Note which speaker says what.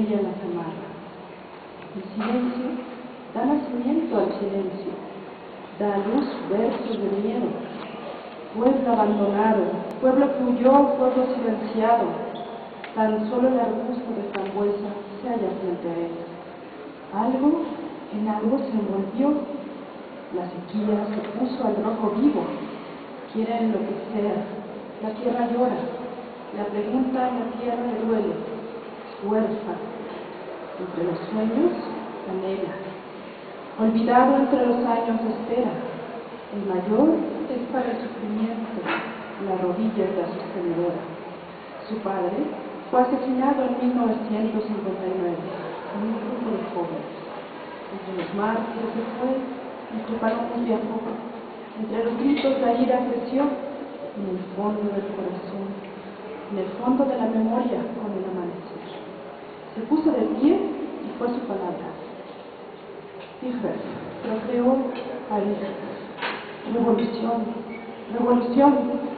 Speaker 1: ella las amarra. El silencio da nacimiento al silencio, da a luz versos de miedo. Pueblo abandonado, pueblo que huyó, pueblo silenciado, tan solo el arbusto de frambuesa se halla frente a él. Algo en algo se envolvió, la sequía se puso al rojo vivo, quiere enloquecer, la tierra llora, la pregunta en la tierra le duele, es huérfano, entre los sueños anhela, olvidado entre los años espera, el mayor es para el sufrimiento, la rodilla es la sostenedora. Su padre fue asesinado en 1959, en un grupo de jóvenes. Entre los mártires se fue, nuestro Palomo viajó, entre los gritos la ira creció, en el fondo del corazón, en el fondo de la memoria con el amanecer. Se puso de pie y fue su palabra. Hija, procreó a hija. Revolución, revolución.